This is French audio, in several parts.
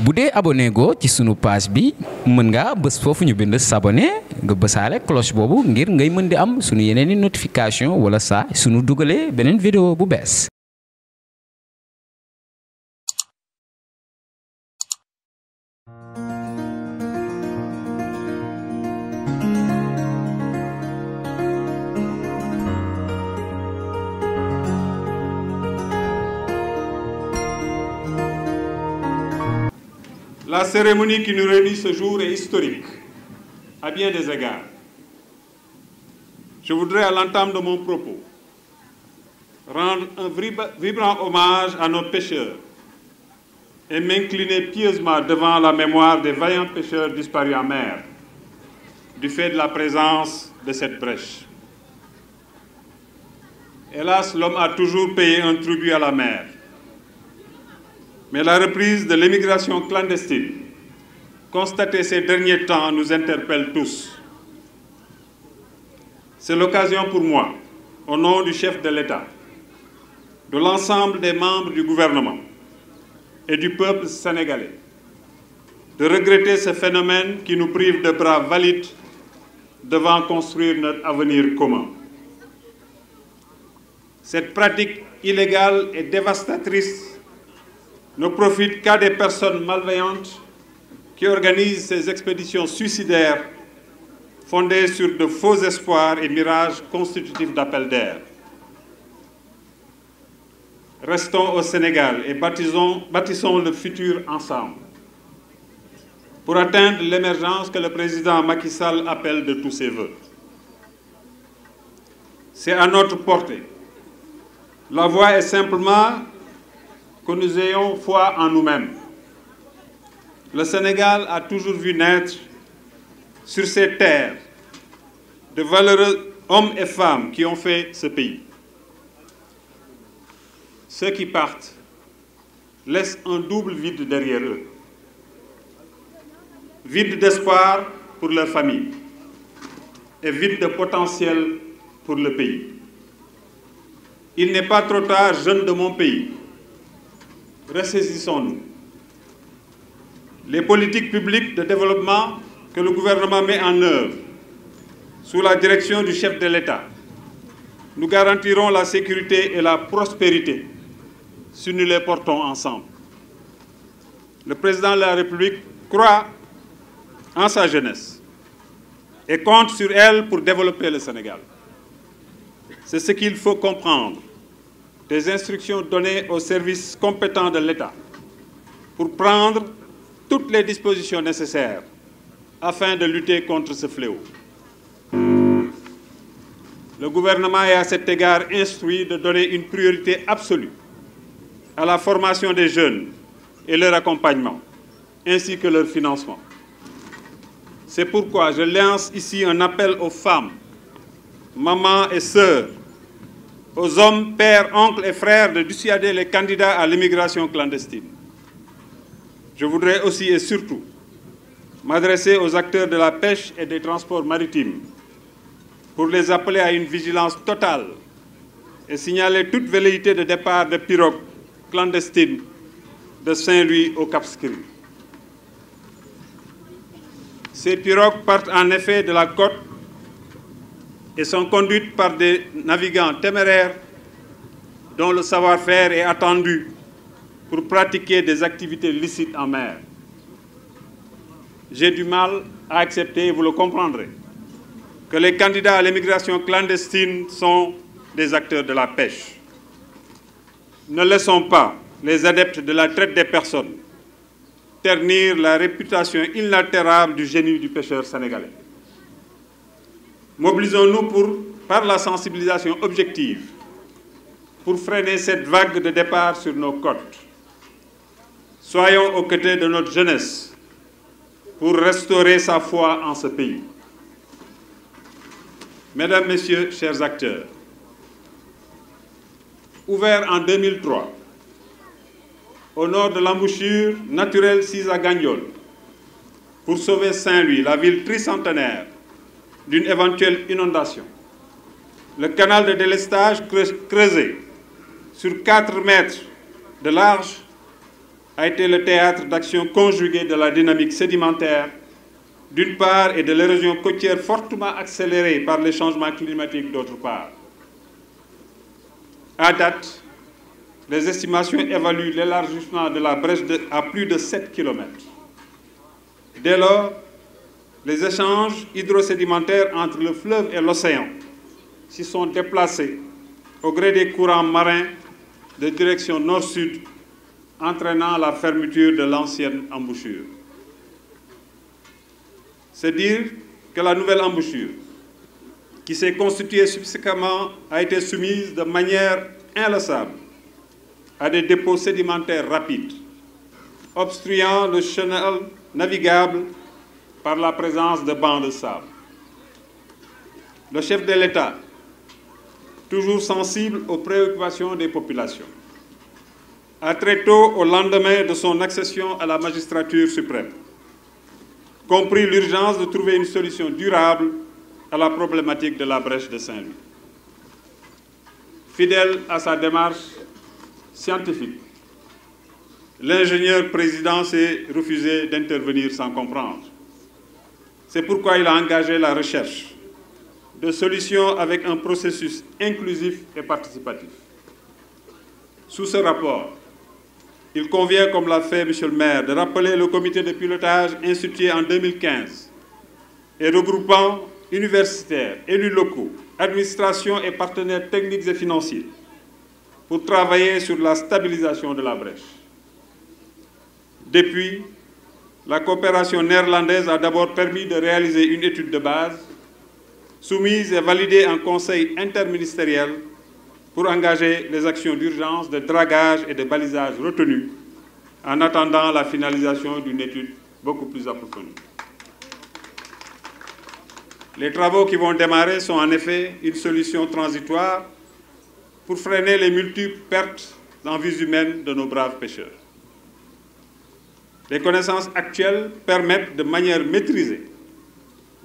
bu dee abonné go ci sunu page bi mën nga bës foofu ñu bind s'abonner nga bësaale cloche boobu ngir ngay mën di am sunu yeneeni notification wala saa sunu dugalee beneen vidéo bu bees. La cérémonie qui nous réunit ce jour est historique, à bien des égards. Je voudrais, à l'entame de mon propos, rendre un vibrant hommage à nos pêcheurs et m'incliner pieusement devant la mémoire des vaillants pêcheurs disparus en mer, du fait de la présence de cette brèche. Hélas, l'homme a toujours payé un tribut à la mer. Mais la reprise de l'émigration clandestine, constatée ces derniers temps, nous interpelle tous. C'est l'occasion pour moi, au nom du chef de l'État, de l'ensemble des membres du gouvernement et du peuple sénégalais, de regretter ce phénomène qui nous prive de bras valides devant construire notre avenir commun. Cette pratique illégale et dévastatrice ne profite qu'à des personnes malveillantes qui organisent ces expéditions suicidaires fondées sur de faux espoirs et mirages constitutifs d'appel d'air. Restons au Sénégal et bâtissons le futur ensemble pour atteindre l'émergence que le président Macky Sall appelle de tous ses vœux. C'est à notre portée. La voie est simplement que nous ayons foi en nous-mêmes. Le Sénégal a toujours vu naître sur ces terres de valeureux hommes et femmes qui ont fait ce pays. Ceux qui partent laissent un double vide derrière eux. Vide d'espoir pour leur famille et vide de potentiel pour le pays. Il n'est pas trop tard, jeunes de mon pays. Ressaisissons-nous. Les politiques publiques de développement que le gouvernement met en œuvre sous la direction du chef de l'État nous garantiront la sécurité et la prospérité si nous les portons ensemble. Le président de la République croit en sa jeunesse et compte sur elle pour développer le Sénégal. C'est ce qu'il faut comprendre des instructions données aux services compétents de l'État pour prendre toutes les dispositions nécessaires afin de lutter contre ce fléau. Le gouvernement est à cet égard instruit de donner une priorité absolue à la formation des jeunes et leur accompagnement, ainsi que leur financement. C'est pourquoi je lance ici un appel aux femmes, mamans et sœurs, aux hommes, pères, oncles et frères de dissuader les candidats à l'immigration clandestine. Je voudrais aussi et surtout m'adresser aux acteurs de la pêche et des transports maritimes pour les appeler à une vigilance totale et signaler toute velléité de départ de pirogues clandestines de Saint-Louis au Cap Skirring. Ces pirogues partent en effet de la côte et sont conduites par des navigants téméraires dont le savoir-faire est attendu pour pratiquer des activités licites en mer. J'ai du mal à accepter, vous le comprendrez, que les candidats à l'immigration clandestine sont des acteurs de la pêche. Ne laissons pas les adeptes de la traite des personnes ternir la réputation inaltérable du génie du pêcheur sénégalais. Mobilisons-nous par la sensibilisation objective pour freiner cette vague de départ sur nos côtes. Soyons aux côtés de notre jeunesse pour restaurer sa foi en ce pays. Mesdames, Messieurs, chers acteurs, ouvert en 2003, au nord de l'embouchure naturelle Cisa-Gagnol, pour sauver Saint-Louis, la ville tricentenaire, d'une éventuelle inondation. Le canal de délestage creusé sur 4 mètres de large a été le théâtre d'actions conjuguées de la dynamique sédimentaire, d'une part, et de l'érosion côtière fortement accélérée par les changements climatiques, d'autre part. À date, les estimations évaluent l'élargissement de la brèche à plus de 7 km. Dès lors, les échanges hydrosédimentaires entre le fleuve et l'océan s'y sont déplacés au gré des courants marins de direction nord-sud, entraînant la fermeture de l'ancienne embouchure. C'est dire que la nouvelle embouchure, qui s'est constituée subséquemment, a été soumise de manière inlassable à des dépôts sédimentaires rapides, obstruant le chenal navigable par la présence de bancs de sable. Le chef de l'État, toujours sensible aux préoccupations des populations, a très tôt, au lendemain de son accession à la magistrature suprême, compris l'urgence de trouver une solution durable à la problématique de la brèche de Saint-Louis. Fidèle à sa démarche scientifique, l'ingénieur président s'est refusé d'intervenir sans comprendre. C'est pourquoi il a engagé la recherche de solutions avec un processus inclusif et participatif. Sous ce rapport, il convient, comme l'a fait M. le maire, de rappeler le comité de pilotage institué en 2015 et regroupant universitaires, élus locaux, administrations et partenaires techniques et financiers pour travailler sur la stabilisation de la brèche. Depuis, la coopération néerlandaise a d'abord permis de réaliser une étude de base soumise et validée en conseil interministériel pour engager les actions d'urgence de dragage et de balisage retenues en attendant la finalisation d'une étude beaucoup plus approfondie. Les travaux qui vont démarrer sont en effet une solution transitoire pour freiner les multiples pertes en vies humaines de nos braves pêcheurs. Les connaissances actuelles permettent de manière maîtrisée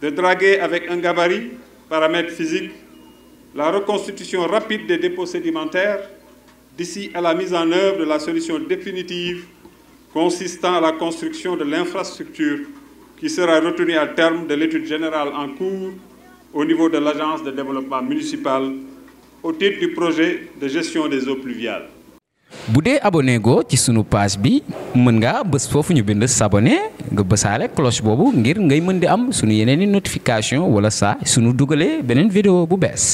de draguer avec un gabarit, paramètre physique, la reconstitution rapide des dépôts sédimentaires d'ici à la mise en œuvre de la solution définitive consistant à la construction de l'infrastructure qui sera retenue à terme de l'étude générale en cours au niveau de l'Agence de développement municipal au titre du projet de gestion des eaux pluviales. bu dee abonné go ci sunu page bi mën nga bës foofu ñu bind s'abonner nga bësaale cloche boobu ngir ngay mën di am sunu yeneeni notification wala saa sunu dugalee beneen vidéo bu bees